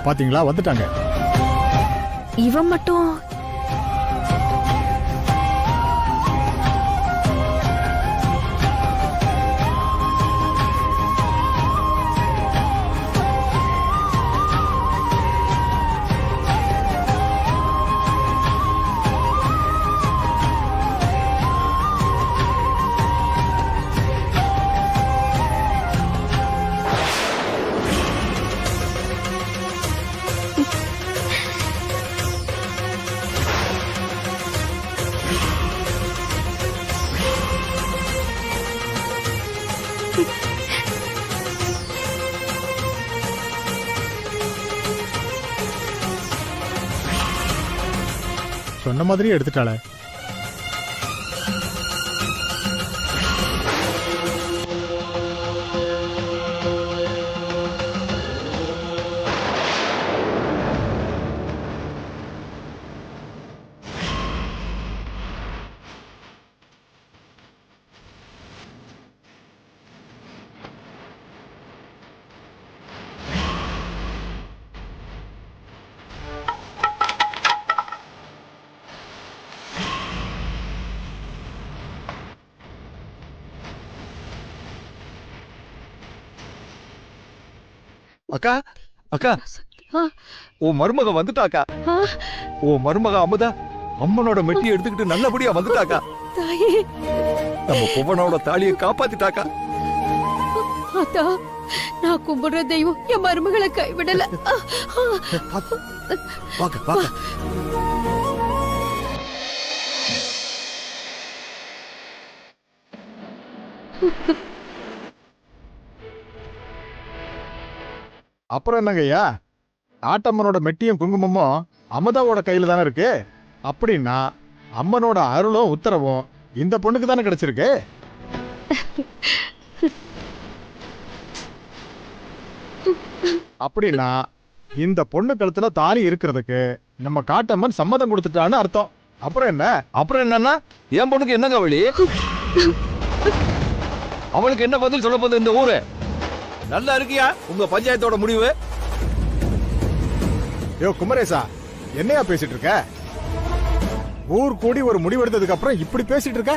பாத்தீங்களா, வந்துட்டாங்க. இவன் மட்டும் சொன்ன மாதிரியே எடுத்துட்டாளே. அக்கா அக்கா, உன் மருமக வந்துட்டாக்கா. உன் மருமக அமுதா அம்மனோட மெட்டி எடுத்துக்கிட்டு நல்லபடியா வந்துட்டாக்கா. நம்ம புவனோட தாலியை காப்பாத்திட்டாக்கா. அத்தா, நான் கும்பிடுற தெய்வம் என் மருமகளை கைவிடல. வாங்க வாங்க. அப்புறம் என்னங்கய்யா, ஆட்டம்மனோட மெட்டியும் குங்குமமும் அமுதாவோட கையில தானே இருக்கு. அப்படின்னா அம்மனோட அருளும் உத்தரவும் இந்த பொண்ணுக்கு தானே கிடைச்சிருக்கு. அப்படின்னா இந்த பொண்ணு கழுத்துல தாலி இருக்கிறதுக்கு நம்ம காட்டம்மன் சம்மதம் கொடுத்துட்டான்னு அர்த்தம். அப்புறம் என்ன? அப்புறம் என்னன்னா, என் பொண்ணுக்கு என்னங்க வழி? அவளுக்கு என்ன பதில் சொல்ல போகுது இந்த ஊரு? நல்லா இருக்கியா உங்க பஞ்சாயத்தோட முடிவு? யோ குமரேசா, என்னையா பேசிட்டு இருக்க? ஊர் கூடி ஒரு முடிவெடுத்ததுக்கு அப்புறம் இப்படி பேசிட்டு இருக்க?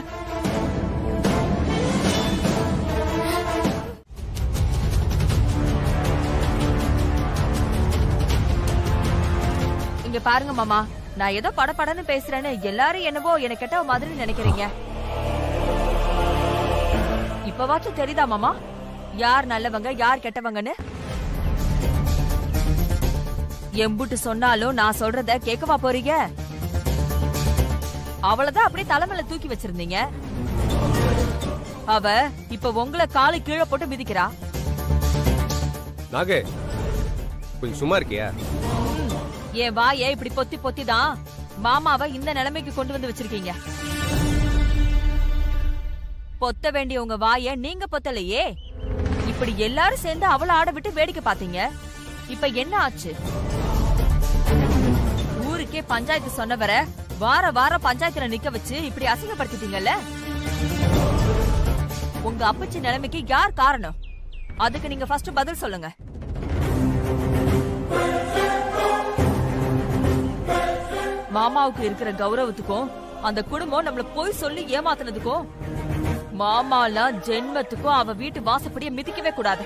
இங்க பாருங்க மாமா, நான் ஏதோ படபடன்னு பேசுறேன்னு எல்லாரும் என்னவோ எனக்கு கெட்ட மாதிரி நினைக்கிறீங்க. இப்பவாச்சும் தெரியுதா மாமா, யார் நல்லவங்க யார் கெட்டவங்கன்னு? எம்புட்டு சொன்னாலும் நான் சொல்றத கேட்கவா போறீங்க? அவளதான் அப்படியே தலைமையில தூக்கி வச்சிருந்தீங்க. அவ இப்ப உங்களை காலை கீழே போட்டு மிதிக்கிறா. நாகே, கொஞ்சம் சும்மா இருக்கியா? என் வாயை இப்படி பொத்தி பொத்தி தான் மாமாவை இந்த நிலைமைக்கு கொண்டு வந்து வச்சிருக்கீங்க. பொத்த வேண்டிய உங்க வாயை நீங்க பொத்தலையே. இப்படி எல்லாரும் சேர்ந்து அவளை ஆட விட்டு வேடிக்கை பாத்தீங்க. இப்ப என்ன ஆச்சு? ஊருக்கே பஞ்சாயத்து சொன்னவர வார வாரம் பஞ்சாயத்துல நிக்க வச்சு இப்படி அசிங்கப்படுத்திட்டீங்கல்ல. உங்க அப்பச்சி நிலைமைக்கு யார் காரணம்? அதுக்கு நீங்க ஃபர்ஸ்ட் பதில் சொல்லுங்க. மாமாவுக்கு இருக்கிற கௌரவத்துக்கும் அந்த குடும்பம் நம்மள போய் சொல்லி ஏமாத்தினதுக்கும் மாமாலாம் ஜென்மத்துக்கும் அவ வீட்டு வாசப்படியை மிதிக்கவே கூடாது.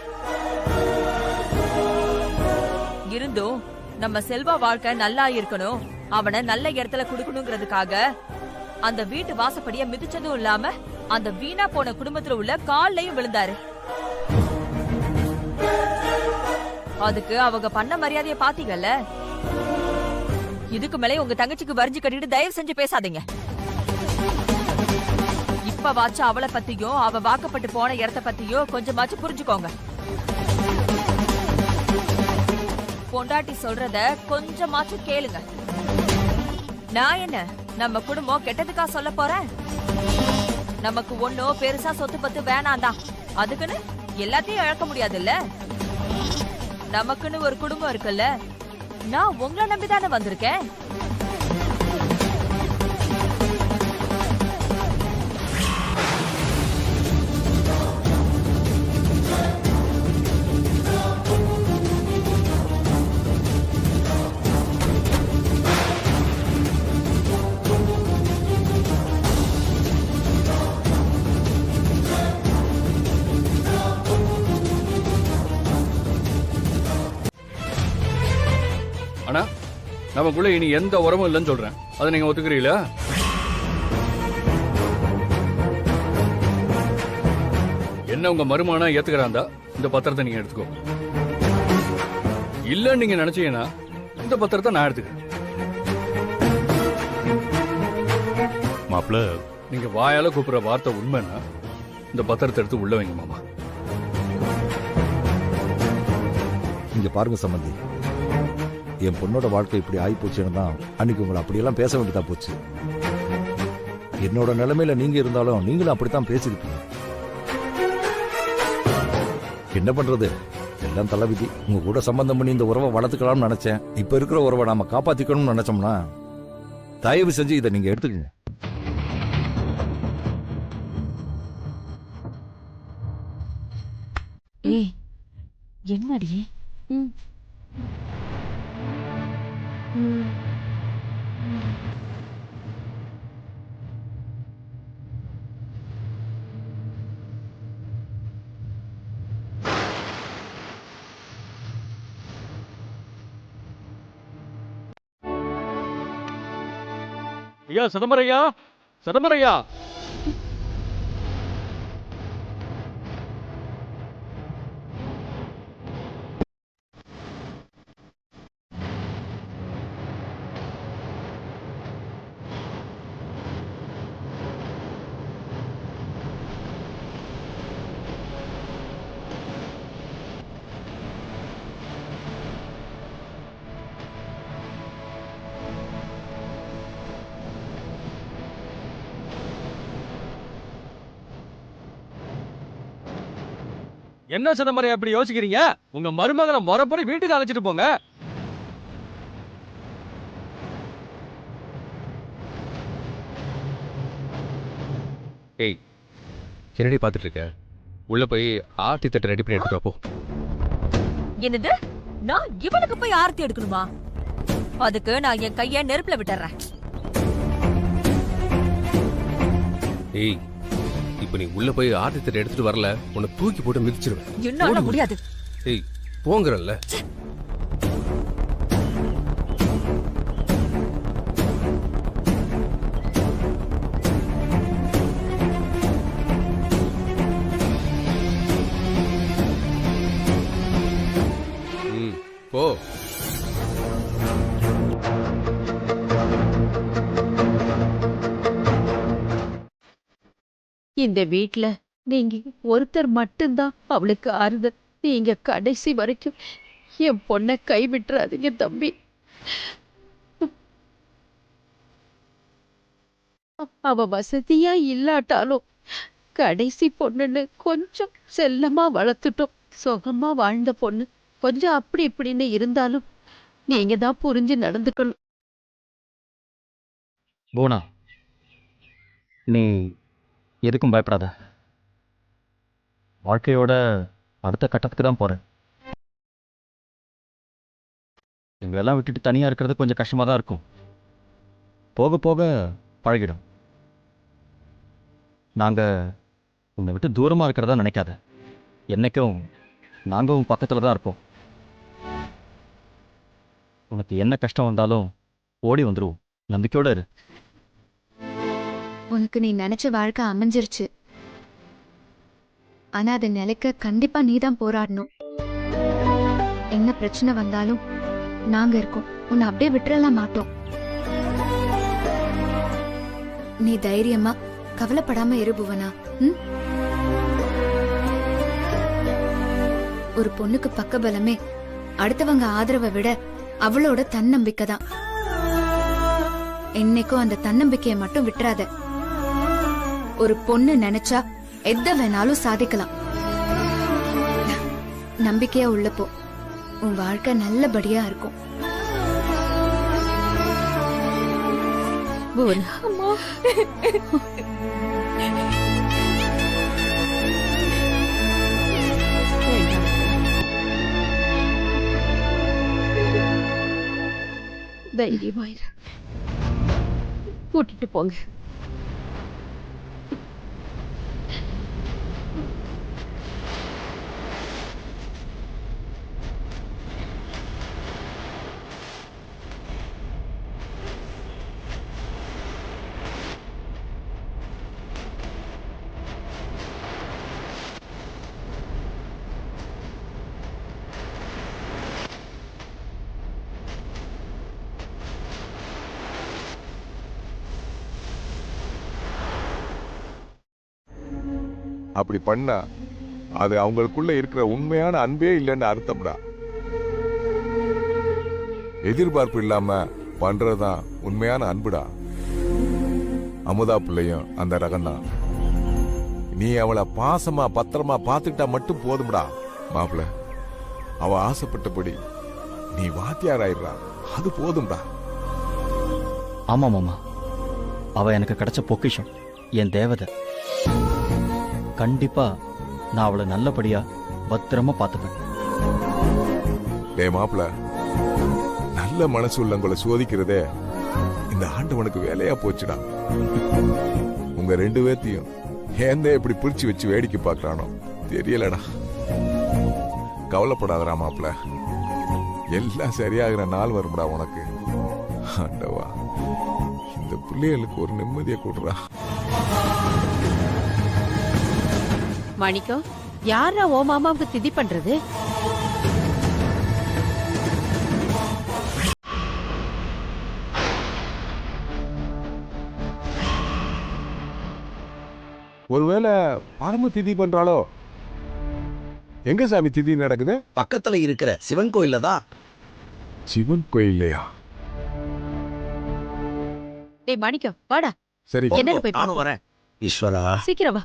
இருந்தும் நம்ம செல்வா வாழ்க்கை நல்லா இருக்கணும், அவனை நல்ல இடத்துல குடுக்கணுங்கிறதுக்காக அந்த வீட்டு வாசப்படியை மிதிச்சதும் இல்லாம அந்த வீணா போன குடும்பத்துல உள்ள கால்லையும் விழுந்தாரு. அதுக்கு அவங்க பண்ண மரியாதைய பாத்தீங்கல்ல. இதுக்கு மேலே உங்க தங்கச்சிக்கு வரிஞ்சு கட்டிட்டு தயவு செஞ்சு பேசாதீங்க. இப்ப வாச்சு அவளை பத்தியோ அவ வாக்கப்பட்டு போன இடத்த பத்தியோ கொஞ்சமாச்சும் புரிஞ்சுக்கோங்க. பொண்டாட்டி சொல்றத கொஞ்சமாச்சும் கேளுங்க. நான் என்ன நம்ம குடும்பம் கெட்டதுக்கா சொல்ல போறேன்? நமக்கு ஒன்னும் பெருசா சொத்து பத்து வேணாம்தான். அதுக்குன்னு எல்லாத்தையும் இழக்க முடியாதுல்ல. நமக்குன்னு ஒரு குடும்பம் இருக்குல்ல. நான் உங்களை நம்பிதானே வந்திருக்கேன். ஆனா நமக்குள்ள இனி எந்த உறவும் இல்லைன்னு சொல்றேன். அதை நீங்க ஒத்துக்கிறீங்களா? என்ன உங்க மருமகனா ஏத்துக்கிறாந்தா இந்த பத்திரத்தை நீங்க எடுத்துக்கோ. இல்ல நீங்க நினைச்சீங்கன்னா இந்த பத்திரத்தை நான் எடுத்துக்கிறேன். மாப்பிள்ள, நீங்க வாயால கூப்பிடுற வார்த்தை உண்மைன்னா இந்த பத்திரத்தை எடுத்து உள்ள வைங்க மாமா. இங்க பாருங்க சம்பந்தி, என் பொண்ணோட வாழ்க்கை இப்படி ஆகி போச்சுன்னு தான் அன்னைக்கு உங்களை அப்படியெல்லாம் பேச வேண்டியதா போச்சு. என்னோட நிலைமையில நீங்க இருந்தாலும் நீங்களும் அப்படித்தான் பேசிருப்பீங்க. என்ன பண்றது, எல்லாம் தலைவிதி. உங்க கூட சம்பந்தம் பண்ணி இந்த உறவை வளர்த்துக்கலாம்னு நினைச்சேன். இப்ப இருக்கிற உறவை நாம காப்பாத்திக்கணும்னு நினைச்சோம்னா தயவு செஞ்சு இதை நீங்க எடுத்துக்கங்க. ஏய் என்னடி? ஐயா சிதம்பரையா, சிதம்பரையா. என்ன சிதம்பரம் அப்படி யோசிக்கிறீங்க? உங்க மருமகளை முறைப்படி வீட்டுக்கு அழைச்சிட்டு போங்க. ஏய், என்னடி பார்த்துட்டு இருக்க? உள்ள போய் ஆர்த்தி தட்டை ரெடி பண்ணி எடுத்துட்டு வா போ. என்னது? நான் இவனுக்கு போய் ஆர்த்தி எடுக்கணுமா? அதுக்கு நான் என் கைய நெருப்புல விட்டுறேன். ஏய், இப்ப நீ உள்ள போய் ஆர்த்தி தட்டை எடுத்துட்டு வரல, உன்னை தூக்கி போட்டு மிதிச்சிருவேன். என்னால முடியாது. ஏய், போங்கறல்ல. போ. இந்த வீட்ல நீங்க ஒருத்தர் மட்டும்தான் அவளுக்கு ஆறுதல். நீங்க கடைசி வரைக்கும் என் பொண்ணை கைவிட்டுறாதீங்க தம்பி. அவ வசதியா இல்லாட்டாலும் கடைசி பொண்ணுன்னு கொஞ்சம் செல்லமா வளர்த்துட்டோம். சுகமா வாழ்ந்த பொண்ணு கொஞ்சம் அப்படி இப்படின்னு இருந்தாலும் நீங்க தான் புரிஞ்சு நடந்துக்கணும். போனா, நீ எதுக்கும் பயப்படாத. வாழ்க்கையோட அடுத்த கட்டத்துக்கு தான் போறேன். எங்களெல்லாம் விட்டுட்டு தனியா இருக்கிறது கொஞ்சம் கஷ்டமா தான் இருக்கும். போக போக பழகிடும். நாங்க உன்னை விட்டு தூரமா இருக்கிறதா நினைக்காத. என்னைக்கும் நாங்க உன் பக்கத்துல தான் இருப்போம். உனக்கு என்ன கஷ்டம் வந்தாலும் ஓடி வந்துருவோம். நம்பிக்கையோட இரு. உனக்கு நீ நினைச்ச வாழ்க்கை அமைஞ்சிருச்சு. ஆனா அதை நிலைக்க கண்டிப்பா நீதான் போராடணும். என்ன பிரச்சனை வந்தாலும் நாங்க இருக்கோம். உன்னை அப்படியே விட்டுறலாம் மாட்டோம். நீ தைரியமா கவலைப்படாம இரு புவனா. ஒரு பொண்ணுக்கு பக்கபலமே அடுத்தவங்க ஆதரவை விட அவளோட தன்னம்பிக்கை தான். என்னைக்கும் அந்த தன்னம்பிக்கையை மட்டும் விட்டுறாத. ஒரு பொண்ணு நினைச்சா எத வேணாலும் சாதிக்கலாம். நம்பிக்கையா உள்ள போ. உன் வாழ்க்கை நல்லபடியா இருக்கும். அம்மா தைரியமாயிரு. கூட்டிட்டு போங்க. அப்படி பண்ணா அது அவங்களுக்குள்ள இருக்கிற உண்மையான அன்பே இல்லைன்னு அர்த்தம்டா. எதிர்பார்ப்பு இல்லாம பண்றதுதான் உண்மையான அன்புடா. அமுதா பிள்ளையும் அந்த ரகம்தான். நீ அவளை பாசமா பத்திரமா பார்த்துக்கிட்டா மட்டும் போதும்டா மாப்பிள்ள. அவ ஆசைப்பட்டபடி நீ வாத்தியார் ஆயிடுறா, அது போதும்டா. ஆமா மாமா, அவ எனக்கு கிடைச்ச பொக்கிஷம், என் தேவதை. கண்டிப்பா நான் அவளை நல்லபடியா பத்திரமா பார்த்துப்பேன். டே மாப்பிள்ள, நல்ல மனசு உள்ளவங்களை சோதிக்கிறதே இந்த ஆண்டவனுக்கு வேலையா போச்சுடா. உங்க 2 பேர்த்தையும் ஏந்த எப்படி பிடிச்சு வச்சு வேடிக்கை பார்க்கறானோ தெரியலடா. கவலைப்படாதடா மாப்பிள்ள, எல்லாம் சரியாகிற நாள் வரும்டா உனக்கு. ஆண்டவா, இந்த பிள்ளைகளுக்கு ஒரு நிம்மதியை கொடுறா. மாணிக்கம், யாரா ஓ மாமாவுக்கு திதி பண்றது? ஒருவேளை பரம திதி பண்றாளோ? எங்க சாமி திதி நடக்குது? பக்கத்துல இருக்கிற சிவன் கோயில்ல தான். சிவன் கோயில்லையா? டேய் மாணிக்கம், வாடா. சரி, என்னன்னு போய் நானும் வரேன். ஈஸ்வரா, சீக்கிரம் வா.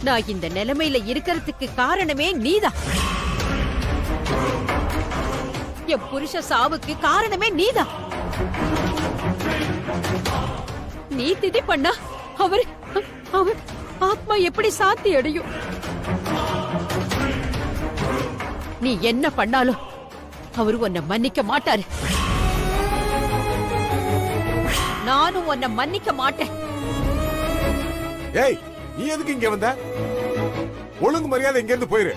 நான் இந்த நிலைமையில இருக்கிறதுக்கு காரணமே நீதான். என் புருஷ சாவுக்கு காரணமே நீதான். நீ திதி பண்ணா அவர் ஆத்மா எப்படி சாத்தி அடையும்? நீ என்ன பண்ணாலும் அவர் உன்னை மன்னிக்க மாட்டாரு. நானும் உன்னை மன்னிக்க மாட்டேன். ஏய், நீ எதுக்கு இங்க வந்த? ஒழுங்கு மரியாதை இங்க இருந்து போயிரு.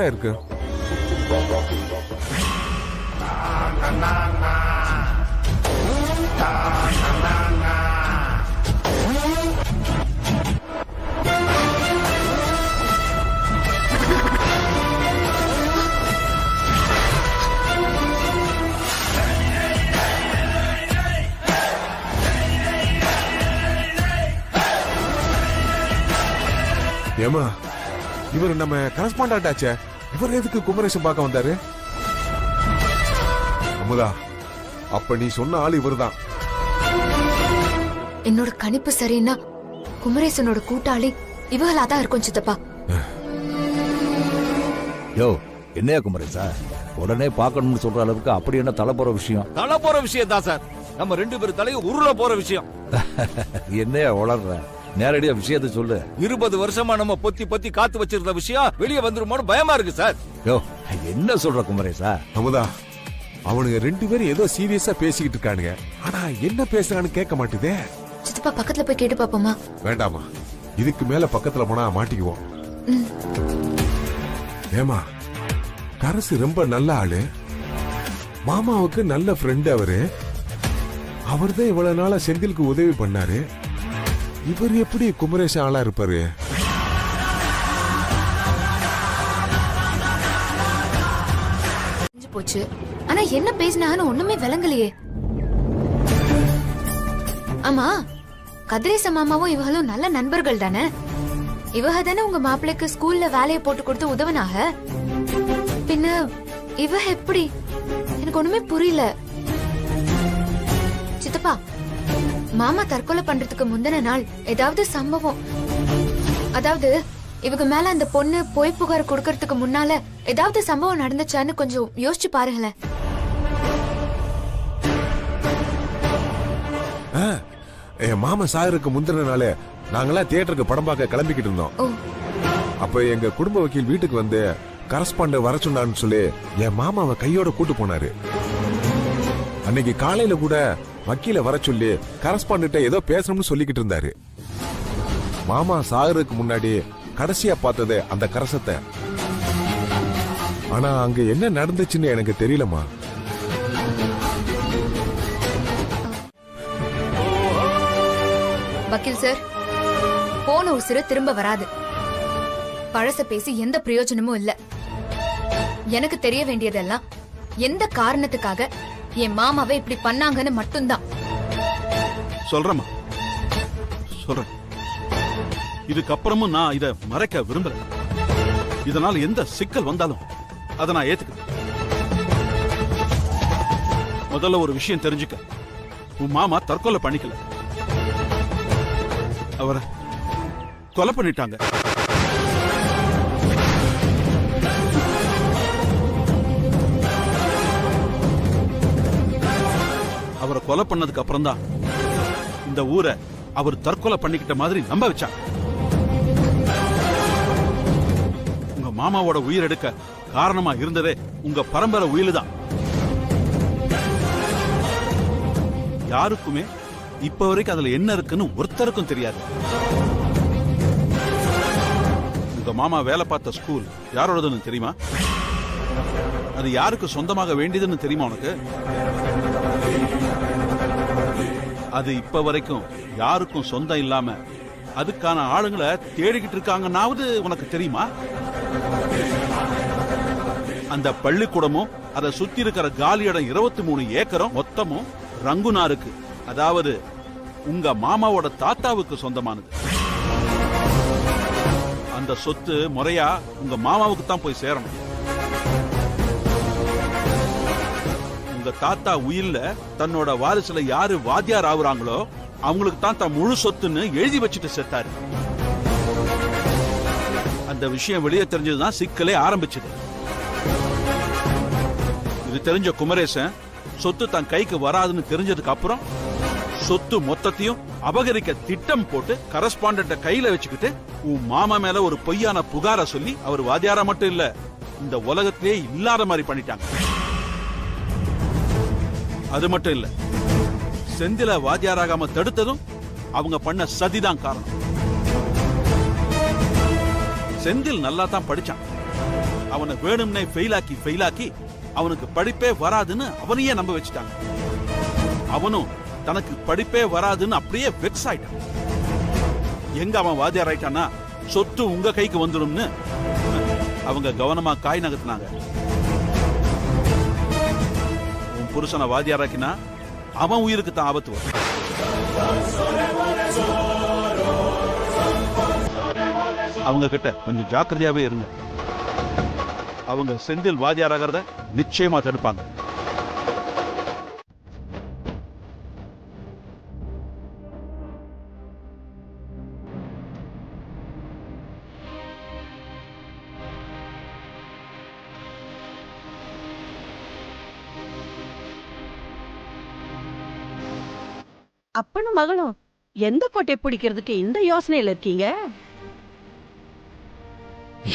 இருக்கு ஏமா, இவர் நம்ம கரஸ்பாண்டாச்சு. இவர் எதுக்கு குமரேசன் பார்க்க வந்தாரு? அமுதா, அப்ப நீ சொன்ன ஆள் இவர்தான். என்னோட கணிப்பு சரின்னா குமரேசனோட கூட்டாளி இவங்களாதான் இருக்கும் சித்தப்பா. யோ என்னையா குமரேசா உடனே பார்க்கணும்னு சொல்ற அளவுக்கு அப்படி என்ன தலை போற விஷயம்? தலை போற விஷயம் தான் சார். நம்ம 2 பேர் தலையும் உருள போற விஷயம். என்னையா வளர்ற? நேரடியா விஷயத்தை சொல்லு. 20 வருஷமா நம்ம பொத்தி பொத்தி காத்து வச்சிருந்த விஷயம் வெளியே வந்துருமோன்னு பயமா இருக்கு சார். யோ என்ன சொல்ற குமரேசா? அமுதா, அவனுங்க 2 பேரும் ஏதோ சீரியஸா பேசிக்கிட்டு இருக்கானுங்க. ஆனா என்ன பேசுறான்னு கேட்க மாட்டுதே. சித்தப்பா பக்கத்துல போய் கேட்டு பாப்போமா? வேண்டாமா, இதுக்கு மேல பக்கத்துல போனா மாட்டிக்குவோம். ஏமா, கரசு ரொம்ப நல்ல ஆளு, மாமாவுக்கு நல்ல ஃப்ரெண்ட். அவர்தான் இவ்வளவு நாளா செந்திலுக்கு உதவி பண்ணாரு. இவர் எப்படி குமரேசன் ஆளா இருப்பாரு? போச்சு. ஆனா என்ன பேசினான்னு ஒண்ணுமே விளங்கலையே. ஆமா, கதிரேச மாமாவும் இவங்களும் நல்ல நண்பர்கள் தானே? இவக தானே உங்க மாப்பிள்ளைக்கு ஸ்கூல்ல வேலையை போட்டு கொடுத்து உதவினாக. பின்ன இவ எப்படி? எனக்கு ஒண்ணுமே புரியல. சித்தப்பா, மாமா தற்கொலை பண்றதுக்கு முந்தின நாள் ஏதாவது சம்பவம், அதாவது இவங்க மேல அந்த பொண்ணு பொய் புகார் கொடுக்கறதுக்கு முன்னால ஏதாவது சம்பவம் நடந்துச்சான்னு கொஞ்சம் யோசிச்சு பாருங்களேன். என் மாமா சாகருக்கு முந்தின நாளே நாங்கெல்லாம் தியேட்டருக்கு படம் பார்க்க கிளம்பிக்கிட்டு இருந்தோம். அப்ப எங்க குடும்ப வக்கீல் வீட்டுக்கு வந்து கரஸ்பாண்டன்ட் வர சொன்னான்னு சொல்லி என் மாமாவை கையோட கூட்டு போனாரு. அன்னைக்கு காலையில கூட வக்கீல வர சொல்லி கரஸ்பாண்டன்ட்ட ஏதோ பேசணும்னு சொல்லிக்கிட்டு இருந்தாரு. மாமா சாகருக்கு முன்னாடி கடைசியா பார்த்தது அந்த கரசத்தை. ஆனா அங்க என்ன நடந்துச்சுன்னு எனக்கு தெரியலமா. வக்கீல் சார், போன உசுறு திரும்ப வராது. பழச பேசி எந்த பிரயோஜனமும் இல்ல. எனக்கு தெரிய வேண்டியதெல்லாம் எந்த காரணத்துக்காக என் மாமாவை இப்படி பண்ணாங்கன்னு மட்டும்தான். சொல்றேம்மா, சொல்றேன். இதுக்கப்புறமும் நான் இத மறைக்க விரும்பல. இதனால எந்த சிக்கல் வந்தாலும் அதை நான் ஏத்துக்கிறேன். முதல்ல ஒரு விஷயம் தெரிஞ்சுக்க, உன் மாமா தற்கொலை பண்ணிக்கல, அவரை கொலை பண்ணிட்டாங்க. அவரை கொலை பண்ணதுக்கு அப்புறம் தான் இந்த ஊரை அவர் தற்கொலை பண்ணிக்கிட்ட மாதிரி நம்ப வச்சாங்க. உங்க மாமாவோட உயிர் எடுக்க காரணமா இருந்ததே உங்க பரம்பரை உயிர் தான். யாருக்குமே இப்ப வரைக்கும் அதுல என்ன இருக்குன்னு ஒருத்தருக்கும் தெரியாது. உங்க மாமா வேலை பார்த்த ஸ்கூல் யாரோடதுன்னு தெரியுமா? அது யாருக்கு சொந்தமாக வேண்டியதுன்னு தெரியுமா உனக்கு? அது இப்ப வரைக்கும் யாருக்கும் சொந்தம் இல்லாம அதுக்கான ஆளுங்களை தேடிக்கிட்டு இருக்காங்கன்னாவது உனக்கு தெரியுமா? அந்த பள்ளிக்கூடமும் அதை சுத்தி இருக்கிற காலி இடம் 23 ஏக்கரும் மொத்தமும் ரங்குனாருக்கு, அதாவது உங்க மாமாவோட தாத்தாவுக்கு சொந்தமானது. அந்த சொத்து முறையா உங்க மாமாவுக்கு தான் போய் சேரணும். உங்க தாத்தா உயிர்ல தன்னோட வாரிசுல யாரு வாத்தியார் ஆகுறாங்களோ அவங்களுக்கு தான் தான் முழு சொத்துன்னு எழுதி வச்சுட்டு செத்தாரு. அந்த விஷயம் வெளியே தெரிஞ்சதுதான் சிக்கலே ஆரம்பிச்சது. இது தெரிஞ்ச குமரேசன் சொத்து தன் கைக்கு வராதுன்னு தெரிஞ்சதுக்கு அப்புறம் சொத்து மொத்தத்தையும் அபகரிக்க திட்டம் போட்டு கரஸ்பாண்டன்ட்ட கையில வச்சுக்கிட்டு உன் மாமா மேல ஒரு பொய்யான புகார சொல்லி அவர் வாத்தியாரா மட்டும் இல்ல, இந்த உலகத்திலே இல்லாத மாதிரி பண்ணிட்டாங்க. அது மட்டும் இல்ல, செந்தில வாத்தியாராகாம தடுத்ததும் அவங்க பண்ண சதிதான் காரணம். செந்தில் நல்லா தான் படிச்சான். அவனை வேணும்னே ஃபெயிலாக்கி அவனுக்கு படிப்பே வராதுன்னு அவனையே நம்ப வச்சுட்டாங்க. அவனும் தனக்கு படிப்பே வராதுன்னு அப்படியே வெக்ஸ் ஆயிட்டான். எங்க அவன் வாத்தியார் ஆயிட்டானா சொத்து உங்க கைக்கு வந்துடும்னு அவங்க கவனமா காய் நகர்த்தினாங்க. உன் புருஷனை வாத்தியாராக்கினா அவன் உயிருக்கு தான் ஆபத்து வரும். அவங்க கிட்ட கொஞ்சம் ஜாக்கிரதையாவே இருங்க. அவங்க செந்தில் வாத்தியாராகிறத நிச்சயமா தடுப்பாங்க. அப்பனும் மகளும் எந்த கோட்டையை பிடிக்கிறதுக்கு இந்த யோசனையில இருக்கீங்க?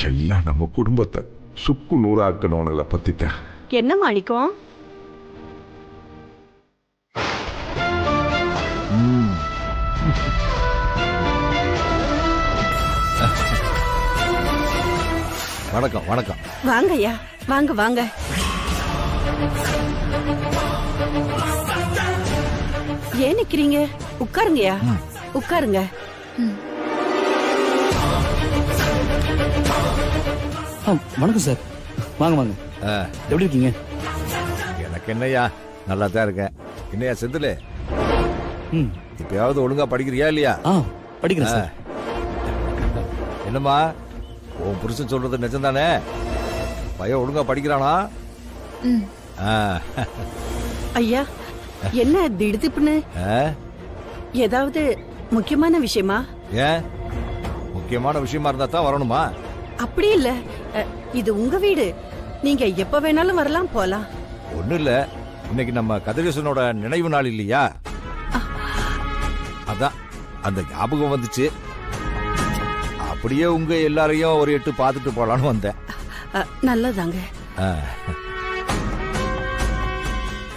எல்லாம் நம்ம குடும்பத்தை சுக்கு நூறாக்கணும்ல பத்திட்டேன். என்ன மாணிக்கம்? வணக்கம் வணக்கம். வாங்க ஐயா, வாங்க வாங்க. ஏன் நிக்கிறீங்க? உட்காருங்கய்யா, உட்காருங்க. வணக்கம் சார். வாங்க வாங்க. எப்படி இருக்கீங்க? எனக்கு என்னையா, நல்லா தான் இருக்கேன். என்னையா செந்தில், இப்பயாவது ஒழுங்கா படிக்கிறியா இல்லையா? படிக்கிறேன் சார். என்னம்மா, உன் புருஷன் சொல்றது நிஜம்தானே? பையன் ஒழுங்கா படிக்கிறானா? ஐயா, என்ன திடுதிப்புன்னு? ஏதாவது முக்கியமான விஷயமா? ஏன், முக்கியமான விஷயமா இருந்தா தான் வரணுமா? அப்படி இல்ல, இது உங்க வீடு, நீங்க எப்ப வேணாலும் வரலாம் போலாம். ஒண்ணு இல்ல, இன்னைக்கு நம்ம கதிரேசனோட நினைவு நாள் இல்லையா? அதான் அந்த ஞாபகம் வந்துச்சு. அப்படியே உங்க எல்லாரையும் ஒரு எட்டு பார்த்துட்டு போலான்னு வந்தேன். நல்லதாங்க.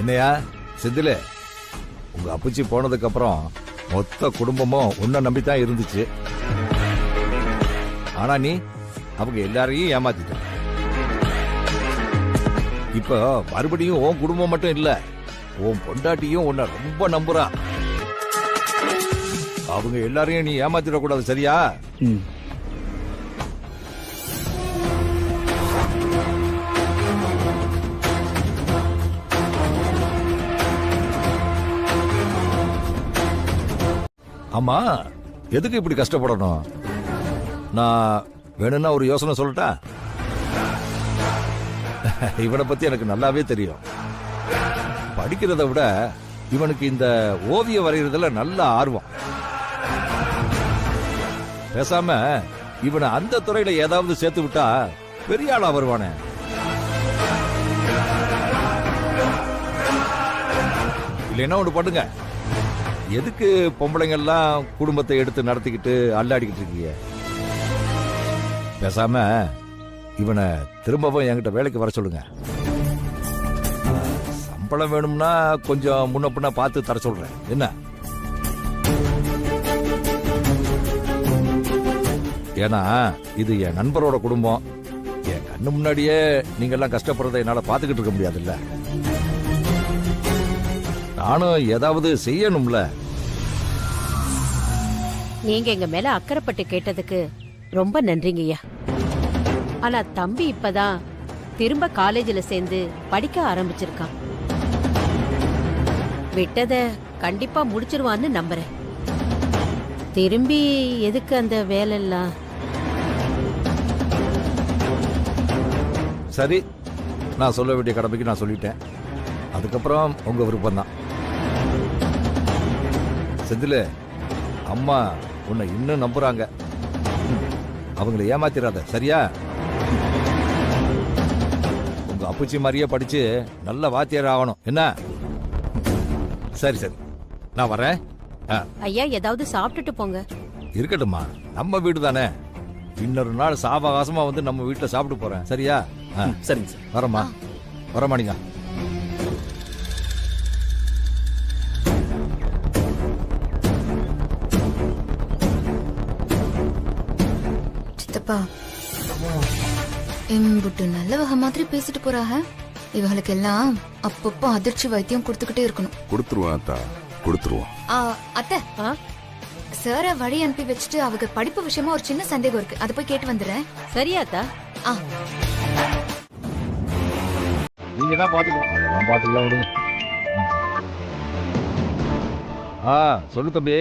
என்னையா செந்தில், உங்க அப்பச்சி போனதுக்கு அப்புறம் மொத்த குடும்பமும் உன்னை நம்பித்தான் இருந்துச்சு. ஆனா நீ அவங்க எல்லாரையும் ஏமாத்திட்ட. இப்போ மறுபடியும் உன் குடும்பம் மட்டும் இல்ல, உன் பொண்டாட்டியும் உன்னை ரொம்ப நம்புறா. அவங்க எல்லாரையும் நீ ஏமாத்திடக்கூடாது, சரியா? ஆமா, எதுக்கு இப்படி கஷ்டப்படணும்? நான் வேணும்னா ஒரு யோசனை சொல்லட்டா? இவனை பத்தி எனக்கு நல்லாவே தெரியும். படிக்கிறத விட இவனுக்கு இந்த ஓவியம் வரைகிறதுல நல்ல ஆர்வம். பேசாம இவனை அந்த துறையில ஏதாவது சேர்த்து விட்டா பெரிய ஆளா வருவானே. இல்லைன்னா ஒண்ணு பண்ணுங்க, எதுக்கு பொம்பளைங்க எல்லாம் குடும்பத்தை எடுத்து நடத்திக்கிட்டு அல்லாடிக்கிட்டு இருக்கீங்க? பேசாம இவனை திரும்பவும் என்கிட்ட வேலைக்கு வர சொல்லுங்க. சம்பளம் வேணும்னா கொஞ்சம் முன்ன பின்ன பார்த்து தர சொல்றேன். என்ன? ஏன்னா இது என் நண்பரோட குடும்பம். என் கண்ணு முன்னாடியே நீங்க எல்லாம் கஷ்டப்படுறதை என்னால பாத்துக்கிட்டு இருக்க முடியாதுல்ல. நானும் ஏதாவது செய்யணும்ல. நீங்க எங்க மேல அக்கறைப்பட்டு கேட்டதுக்கு ரொம்ப நன்றிங்கய்யா. ஆனா தம்பி இப்பதான் திரும்ப காலேஜ்ல சேர்ந்து படிக்க ஆரம்பிச்சிருக்கான். விட்டத கண்டிப்பா முடிச்சிருவான்னு நம்புறேன். திரும்பி எதுக்கு அந்த வேலை எல்லாம்? சரி, நான் சொல்ல வேண்டிய கடமைக்கு நான் சொல்லிட்டேன். அதுக்கப்புறம் உங்க விருப்பம் தான். செந்தில், அம்மா உன்னை இன்னும் நம்புறாங்க. அவங்களை ஏமாத்திராத, சரியா? உங்க அப்பச்சி மாதிரியே படிச்சு நல்ல வாத்தியார் ஆகணும். என்ன? சரி சரி, நான் வரேன். ஐயா, ஏதாவது சாப்பிட்டுட்டு போங்க. இருக்கட்டும்மா, நம்ம வீடு தானே. இன்னொரு நாள் சாவகாசமா வந்து நம்ம வீட்டுல சாப்பிட்டு போறேன், சரியா? சரிங்க சார். வரமா வரமாடிங்க. சித்தப்பா, இம்புட்டு நல்லவக மாதிரி பேசிட்டு போறாக. இவங்களுக்கு எல்லாம் அப்பப்போ அதிர்ச்சி வைத்தியம் கொடுத்துக்கிட்டே இருக்கணும். கொடுத்துருவோம் அத்தா, கொடுத்துருவோம். அத்தை, சார வழி அனுப்பி வச்சுட்டு அவங்க படிப்பு விஷயமா ஒரு சின்ன சந்தேகம் இருக்கு, அதை போய் கேட்டு வந்துடுறேன். சரியாத்தா? நீங்க தான் பாத்துக்கலாம் விடுங்க. சொல்லு தம்பி.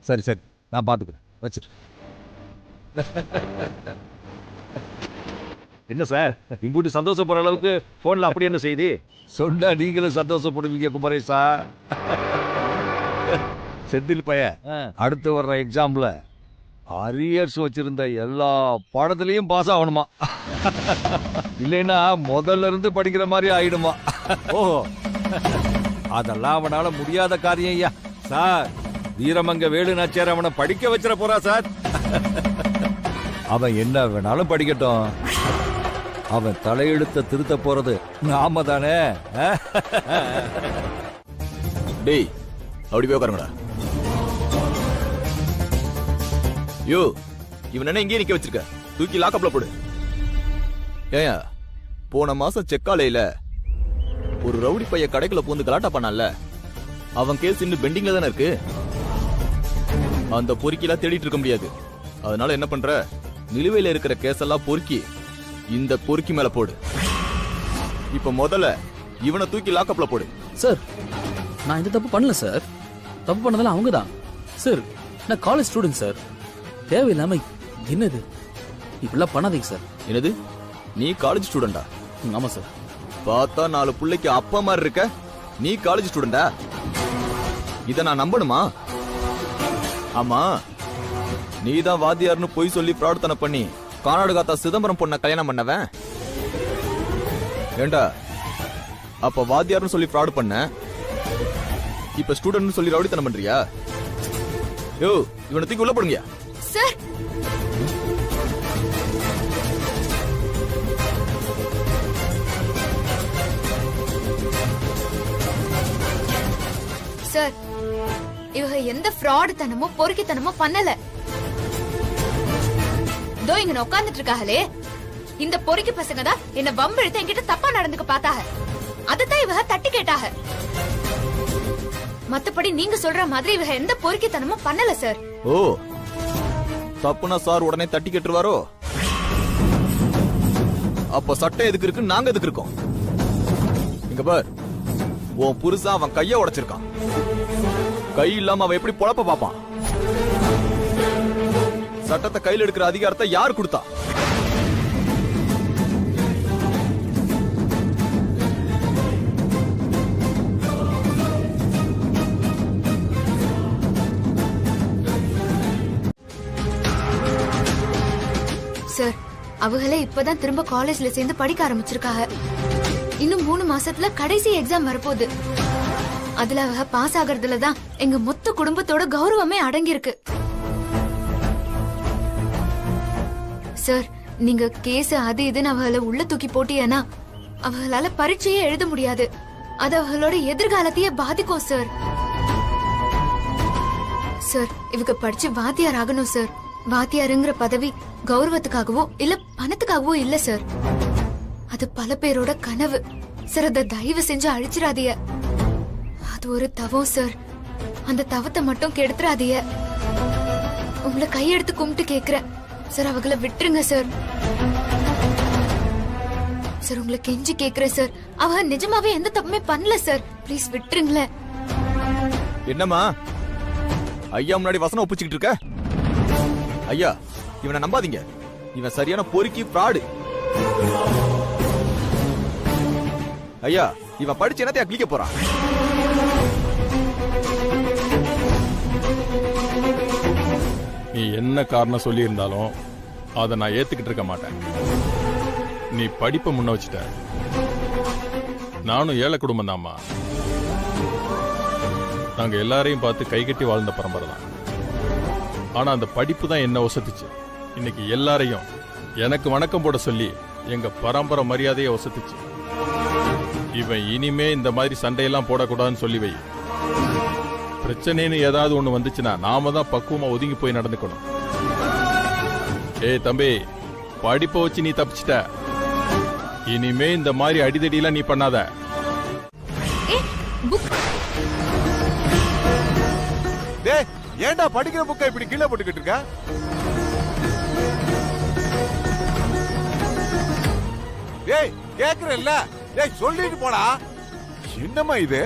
சரி சரி, நான் பாத்துக்கிறேன், வச்சிரு. என்ன சார், இம்பூட்டி சந்தோஷப்படுற அளவுக்கு போன்ல அப்படி என்ன செய்தி? சொன்னா நீங்களும் சந்தோஷப்படுவீங்க குமரேசா. செந்தில் பைய அடுத்து வர்ற எக்ஸாம்ல அரியர்ஸ் வச்சிருந்த எல்லா பாடத்திலையும் பாஸ் ஆகணுமா, இல்லைன்னா முதல்ல இருந்து படிக்கிற மாதிரி ஆயிடுமா. ஓஹோ, அதெல்லாம் அவனால முடியாத காரியம் ஐயா. சார், வீரமங்க வேலு நாச்சியார் அவனை படிக்க வச்சிட போறா சார். அவன் என்ன வேணாலும் படிக்கட்டும், அவன் தலையெழுத்த திருத்த போறது நாம தானே. டேய், அப்படி போய் உட்காருங்கடா. யோ, இவன் என்ன இங்கே நிக்க வச்சிருக்க? தூக்கி லாக்கப்ல போடு. ஏயா, போன மாசம் செக்காலையில ஒரு ரவுடி பைய கடைக்குள்ள பூந்து கலாட்டா பண்ணால, அவன் கேஸ் இன்னும் பெண்டிங்ல தானே இருக்கு. அந்த பொறுக்கிலாம் தேடிட்டு இருக்க முடியாது. அதனால என்ன பண்ற, நிலுவையில இருக்கிற கேஸ் எல்லாம் பொறுக்கி இந்த பொறுக்கி மேல போடு. இப்ப முதல்ல இவனை தூக்கி லாக்கப்ல போடு. சார், நான் இந்த தப்பு பண்ணல சார். தப்பு பண்ணதெல்லாம் அவங்க தான் சார். நான் காலேஜ் ஸ்டூடெண்ட் சார். தேவையில்லாம என்னது இப்படிலாம் பண்ணாதீங்க சார். என்னது, நீ காலேஜ் ஸ்டூடெண்டா? ஆமா சார். பார்த்தா 4 பிள்ளைக்கு அப்பா மாதிரி இருக்க. நீ காலேஜ் ஸ்டூடெண்டா? இத நான் நம்பணுமா? ஆமா, நீ தான் வாத்தியார்னு பொய் சொல்லி பிரார்த்தனை பண்ணி கர்நாடகா சிதம்பரம் பொண்ண கல்யாணம் பண்ணவன். ஏண்டா, அப்ப வாத்தியார்னு சொல்லி ஃப்ராட் பண்ண, இப்ப ஸ்டூடெண்ட்னு சொல்லி ரவுடித்தனம் பண்றியா? யோ, இவனை தூக்கி உள்ள போடுங்க சார். சார், இவங்க எந்த ஃப்ராட் தனமோ பொறுக்கித்தனமோ பண்ணல. தோ இங்க உட்கார்ந்துட்டு இருக்காங்களே, இந்த பொறுக்கி பசங்க தான் என்ன வம்பு எடுத்து என்கிட்ட தப்பா நடந்துக்க பார்த்தாங்க. அதத்தான் இவங்க தட்டி கேட்டாங்க. மத்தபடி நீங்க சொல்ற மாதிரி இவங்க எந்த பொறுக்கித்தனமும் பண்ணல சார். ஓ, தப்புனா சார் உடனே தட்டி கேட்டுருவாரோ? அப்ப சட்டை எதுக்கு இருக்கு, நாங்க எதுக்கு இருக்கோம்? இங்க பார், உன் புருஷன் அவன் கைய உடைச்சிருக்கான். கை இல்லாம அவன் எப்படி பொழப்ப பாப்பான்? சட்டத்தை கையில் எடுக்கிற அதிகாரத்தை யார் கொடுத்தா? சார், அவங்களே இப்பதான் திரும்ப காலேஜ்ல சேர்ந்து படிக்க ஆரம்பிச்சிருக்காங்க. இன்னும் 3 மாசத்துல கடைசி எக்ஸாம் வரப்போகுது. அதுல அவ பாஸ் ஆகிறதுல தான் எங்க மொத்த குடும்பத்தோட கௌரவமே அடங்கி இருக்கு. சார், நீங்க கேஸ் அது இதுன்னு அவளை உள்ள தூக்கி போட்டியனா அவங்களால பரீட்சையே எழுத முடியாது. அது அவங்களோட எதிர்காலத்தையே பாதிக்கும் சார். சார், இவங்க படிச்சு வாத்தியார் ஆகணும் சார். வாத்தியாருங்கிற பதவி கௌரவத்துக்காகவோ இல்ல பணத்துக்காகவோ இல்ல சார். அது பல பேரோட கனவு சார். அதை தயவு செஞ்சு அழிச்சிடாதீங்க. அது ஒரு தவம் சார். அந்த தவத்தை மட்டும் கெடுத்துறாதீங்க. உங்களை கையெடுத்து கும்பிட்டு கேக்குறேன் சார், அவங்கள விட்டுருங்க சார். சார், உங்களை கெஞ்சி கேக்குறேன் சார். அவ நிஜமாவே எந்த தப்புமே பண்ணல சார். ப்ளீஸ் விட்டுருங்களேன். என்னம்மா ஐயா முன்னாடி வசனம் ஒப்பிச்சுக்கிட்டு இருக்க? ஐயா, இவனை நம்பாதீங்க. இவன் சரியான பொறுக்கி ஃப்ராடு. ஐயா, இவன் படிச்சு என்னத்தையா கிளிக்க போறான்? நீ என்ன காரணம் சொல்லி இருந்தாலும் அதை நான் ஏத்துக்கிட்டு இருக்க மாட்டேன். நீ படிப்பை முன்ன வச்சுட்ட. நானும் ஏழை குடும்பம் தான்மா. நாங்க எல்லாரையும் பார்த்து கைகட்டி வாழ்ந்த பரம்பரை தான். ஆனா அந்த படிப்பு தான் என்ன ஒசத்துச்சு. இன்னைக்கு எல்லாரையும் எனக்கு வணக்கம் போட சொல்லி எங்க பரம்பரை மரியாதையை ஒசத்துச்சு. இவன் இனிமே இந்த மாதிரி சண்டையெல்லாம் போடக்கூடாதுன்னு சொல்லி வை. பிரச்சனைன்னு ஏதாவது ஒண்ணு வந்துச்சுன்னா நாம தான் பக்குவமா ஒதுங்கி போய் நடந்துக்கணும். ஏய் தம்பி, படிப்பை வச்சு நீ தப்பிச்சிட்ட. இனிமே இந்த மாதிரி அடிதடியெல்லாம் நீ பண்ணாத. டேய், ஏன்டா படிக்கிற புக்கை இப்படி கீழே போட்டுக்கிட்டு இருக்க? டேய், கேக்குறல்ல? டேய், சொல்லிட்டு போடா. என்னம்மா இது?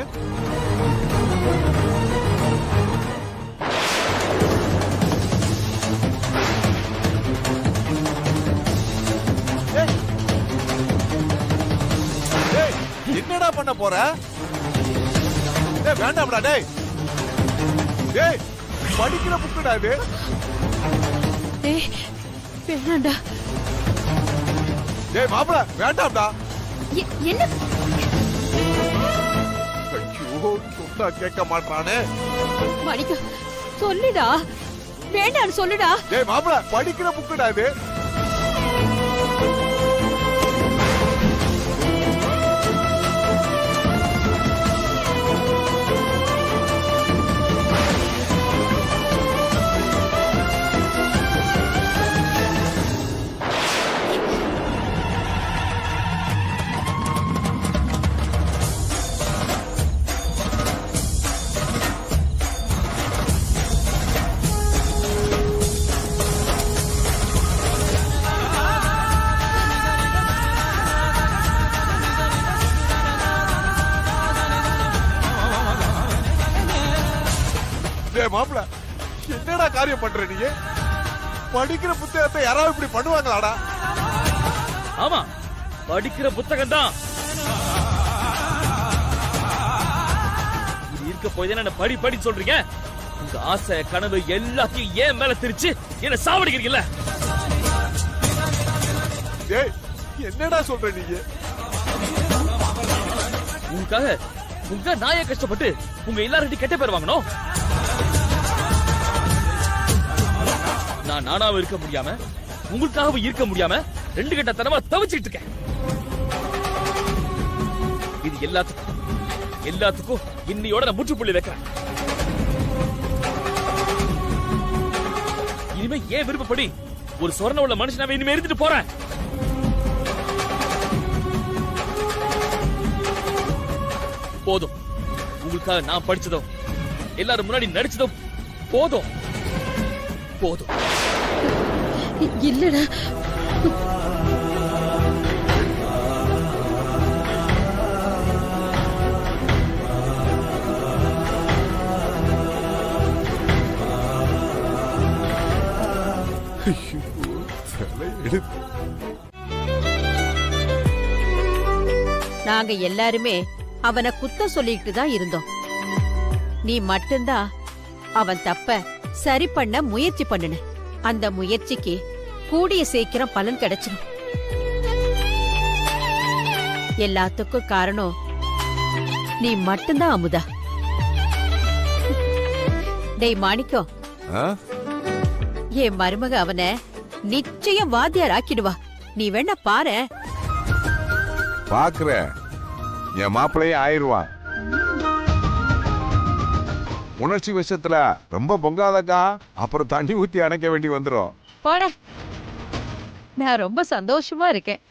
என்னடா பண்ண போற? டேய், வேண்டாம்டா. டேய், டேய் படிக்கிற புக்குடா இது. ஏய் வேணாண்டா. டேய் மாப்ள வேண்டாம்டா. என்ன? ஐயோ சொன்னா கேட்க மாட்டானே. மாணிக்கம் சொல்லுடா, வேண்டான்னு சொல்லுடா. டேய் மாப்ள படிக்கிற புக்குடா இது. மாப்ள என்னடா காரியம் பண்ற நீ? படிக்கிற புத்தகத்தை யாராவது இப்படி பண்ணுவாங்களாடா? ஆமா, படிக்கிற புத்தகம் தான் இது இருக்க போய் என்ன படி படி சொல்றீங்க? உங்க ஆசை கனவு எல்லாத்தையும் ஏன் மேல திரிச்சு என்ன சாவடிக்கிறீங்கல்ல? டேய் என்னடா சொல்ற நீங்க? உங்க நாய கஷ்டப்பட்டு உங்க எல்லாரும் கெட்ட பேர் வாங்கணும். நான் நானாவும் இருக்க முடியாம உங்களுக்காகவும் இருக்க முடியாம ரெண்டு கட்ட தரமா தவிச்சுட்டு இருக்கேன். இது எல்லாத்துக்கும் இன்னையோட நான் முற்றுப்புள்ளி வைக்கிறேன். இனிமே ஏன் விருப்பப்படி ஒரு சொர்ண உள்ள மனுஷனாவே இனிமே இருந்துட்டு போறேன். போதும், உங்களுக்காக நான் படிச்சதும் எல்லாரும் முன்னாடி நடிச்சதும் போதும் போதும். இல்லடா, நாங்க எல்லாருமே அவனை குத்த சொல்லிட்டு தான் இருந்தோம். நீ மட்டும்தான் அவன் தப்ப சரி பண்ண முயற்சி பண்ணுன. அந்த முயற்சிக்கு கூடிய சீக்கிரம் பலன் கிடைச்சிடும். எல்லாத்துக்கும் காரணம் நீ மட்டும்தான் அமுதா. டேய் மாணிக்கம், என் மருமக அவனை நிச்சயம் வாத்தியார் ஆக்கிடுவா. நீ வேணா பாரு. பாக்குற என் மாப்பிள்ளையே ஆயிருவான். உணர்ச்சி விஷயத்துல ரொம்ப பொங்காதக்கா, அப்புறம் தண்ணி ஊத்தி அணைக்க வேண்டி வந்துரும். போட, நான் ரொம்ப சந்தோஷமா இருக்கேன்.